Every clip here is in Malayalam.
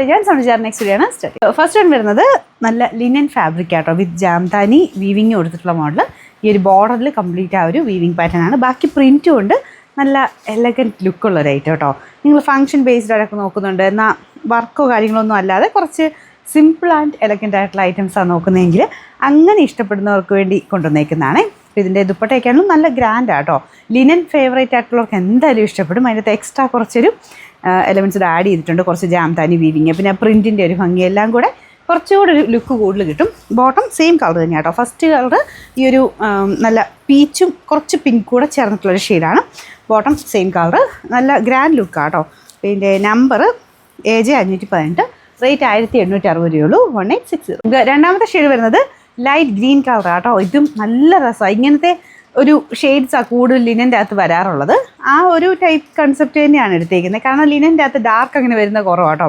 ഞാൻ സൗജാർ നെക്സ്റ്റ് വീഡിയോ ആണ് സ്റ്റാർട്ട്. ഫസ്റ്റ് വൺ വരുന്നത് നല്ല ലിനൻ ഫാബ്രിക് ആട്ടോ, വിത്ത് ജാംതാനി വീവിങ് കൊടുത്തിട്ടുള്ള മോഡൽ. ഈ ഒരു ബോർഡറിൽ കംപ്ലീറ്റ് ആ ഒരു വീവിങ് പാറ്റേൺ ആണ്. ബാക്കി പ്രിൻറ്റും ഉണ്ട്. നല്ല എലഗൻറ്റ് ലുക്കുള്ള ഒരു ഐറ്റം കേട്ടോ. നിങ്ങൾ ഫംഗ്ഷൻ ബേസ്ഡ് ആയിട്ടൊക്കെ നോക്കുന്നുണ്ട്, എന്നാൽ വർക്കോ കാര്യങ്ങളൊന്നും അല്ലാതെ കുറച്ച് സിമ്പിൾ ആൻഡ് എലഗൻ്റ് ആയിട്ടുള്ള ഐറ്റംസാണ് നോക്കുന്നതെങ്കിൽ അങ്ങനെ ഇഷ്ടപ്പെടുന്നവർക്ക് വേണ്ടി കൊണ്ടുവന്നേക്കുന്നതാണ്. ഇതിൻ്റെ ദുപ്പട്ടയൊക്കെയാണെങ്കിലും നല്ല ഗ്രാൻഡ് ആട്ടോ. ലിനൻ ഫേവറേറ്റ് ആയിട്ടുള്ളവർക്ക് എന്തായാലും ഇഷ്ടപ്പെടും. അതിനകത്ത് എക്സ്ട്രാ കുറച്ചൊരു എലമെൻറ്റ്സ് കൂടെ ആഡ് ചെയ്തിട്ടുണ്ട്. കുറച്ച് ജാംതാനി വീവിങ്, പിന്നെ പ്രിൻറ്റിൻ്റെ ഒരു ഭംഗി എല്ലാം കൂടെ കുറച്ചുകൂടെ ഒരു ലുക്ക് കൂടുതൽ കിട്ടും. ബോട്ടം സെയിം കളർ തന്നെയാണ് കേട്ടോ. ഫസ്റ്റ് കളർ ഈ ഒരു നല്ല പീച്ചും കുറച്ച് പിങ്ക് കൂടെ ചേർന്നിട്ടുള്ളൊരു ഷെയ്ഡാണ്. ബോട്ടം സെയിം കളർ, നല്ല ഗ്രാൻഡ് ലുക്കാണ് കേട്ടോ. പിന്നെ നമ്പർ AJ 518, റേറ്റ് 1860 രൂപയുള്ളൂ. 1860. രണ്ടാമത്തെ ഷെയ്ഡ് വരുന്നത് ലൈറ്റ് ഗ്രീൻ കളറാണ് കേട്ടോ. ഇതും നല്ല രസമാണ്. ഇങ്ങനത്തെ ഒരു ഷെയ്ഡ്സാണ് കൂടുതൽ ലിനൻ്റെ അകത്ത് വരാറുള്ളത്. ആ ഒരു ടൈപ്പ് കൺസെപ്റ്റ് തന്നെയാണ് എടുത്തേക്കുന്നത്. കാരണം ലിനൻ്റെ അകത്ത് ഡാർക്ക് അങ്ങനെ വരുന്ന കുറവാണ് കേട്ടോ.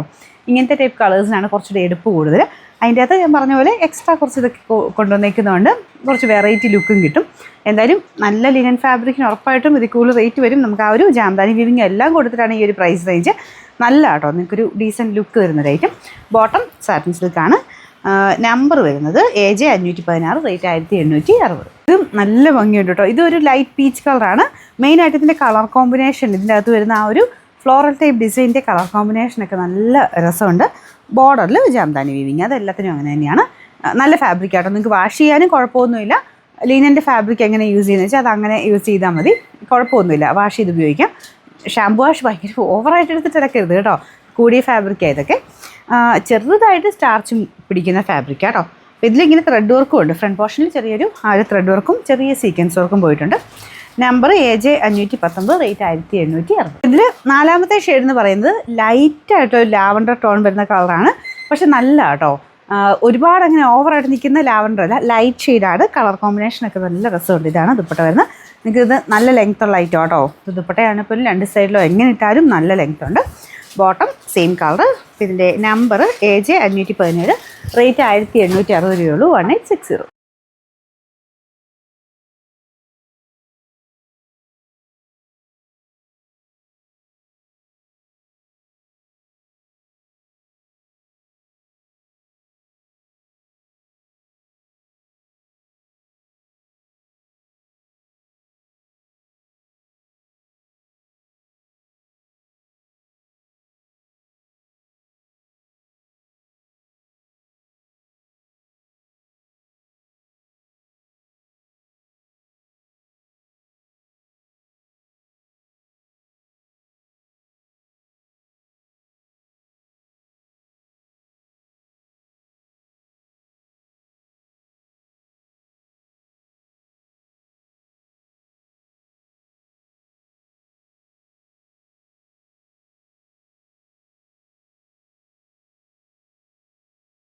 ഇങ്ങനത്തെ ടൈപ്പ് കളേഴ്സിനാണ് കുറച്ചുകൂടി എടുപ്പ് കൂടുതൽ. അതിൻ്റെ അകത്ത് ഞാൻ പറഞ്ഞ പോലെ എക്സ്ട്രാ കുറച്ച് ഇതൊക്കെ കൊണ്ടുവന്നേക്കുന്നതുകൊണ്ട് കുറച്ച് വെറൈറ്റി ലുക്കും കിട്ടും. എന്തായാലും നല്ല ലിനൻ ഫാബ്രിക്കിന് ഉറപ്പായിട്ടും ഇത് കൂടുതൽ റേറ്റ് വരും. നമുക്ക് ആ ഒരു ജാംതാനി വീവിങ് എല്ലാം കൊടുത്തിട്ടാണ് ഈ ഒരു പ്രൈസ് റേഞ്ച്. നല്ല കേട്ടോ, നിങ്ങൾക്കൊരു ഡീസൻറ്റ് ലുക്ക് വരുന്നൊരു ഐറ്റം. ബോട്ടം സാറ്റിൻ സിൽക്കാണ്. നമ്പർ വരുന്നത് AJ 516, റേറ്റ് 1860. ഇതും നല്ല ഭംഗിയുണ്ട് കേട്ടോ. ഇതൊരു ലൈറ്റ് പീച്ച് കളറാണ്. മെയിനായിട്ട് ഇതിൻ്റെ കളർ കോമ്പിനേഷൻ, ഇതിൻ്റെ അകത്ത് വരുന്ന ആ ഒരു ഫ്ലോറൽ ടൈപ്പ് ഡിസൈൻ്റെ കളർ കോമ്പിനേഷനൊക്കെ നല്ല രസമുണ്ട്. ബോർഡറിൽ ജാംതാനി വീവിങ്, അതെല്ലാത്തിനും അങ്ങനെ തന്നെയാണ്. നല്ല ഫാബ്രിക് ആട്ടോ. നിങ്ങൾക്ക് വാഷ് ചെയ്യാനും കുഴപ്പമൊന്നുമില്ല. ലിനൻ്റെ ഫാബ്രിക് എങ്ങനെ യൂസ് ചെയ്യുന്നത് വെച്ചാൽ അതങ്ങനെ യൂസ് ചെയ്താൽ മതി, കുഴപ്പമൊന്നുമില്ല. വാഷ് ചെയ്ത് ഉപയോഗിക്കാം. ഷാമ്പു വാഷ് ഭയങ്കര ഓവറായിട്ട് എടുത്തിട്ട് ഇടക്കരുത് കേട്ടോ. കൂടിയ ഫാബ്രിക്കാണ് ഇതൊക്കെ. ചെറുതായിട്ട് സ്റ്റാർച്ചും പിടിക്കുന്ന ഫാബ്രിക് ആട്ടോ. അപ്പോൾ ഇതിലിങ്ങനെ ത്രെഡ് വർക്കും ഉണ്ട്. ഫ്രണ്ട് പോർഷനിൽ ചെറിയൊരു ത്രെഡ് വർക്കും ചെറിയ സീക്വൻസ് വർക്കും പോയിട്ടുണ്ട്. Number AJ 519, rate 1860. ഇതിൽ നാലാമത്തെ ഷെയ്ഡ് എന്ന് പറയുന്നത് ലൈറ്റായിട്ടൊരു ലാവൻഡർ ടോൺ വരുന്ന കളറാണ്. പക്ഷെ നല്ല കേട്ടോ. ഒരുപാട് അങ്ങനെ ഓവറായിട്ട് നിൽക്കുന്ന ലാവൻഡർ അല്ല, ലൈറ്റ് ഷെയ്ഡാണ്. കളർ കോമ്പിനേഷനൊക്കെ നല്ല രസമുണ്ട്. ഇതാണ് ദുപ്പട്ട വരുന്നത്. നിങ്ങൾക്ക് ഇത് നല്ല ലെങ്ത്തുള്ള ഐറ്റം കേട്ടോ. ഇത് ദുപ്പട്ടയാണെങ്കിൽ രണ്ട് സൈഡിലോ എങ്ങനെ ഇട്ടാലും നല്ല ലെങ്ത് ഉണ്ട്. Bottom same colour. ഇതിൻ്റെ നമ്പർ AJ 517, റേറ്റ് 1860 രൂപയുള്ളൂ. 1860.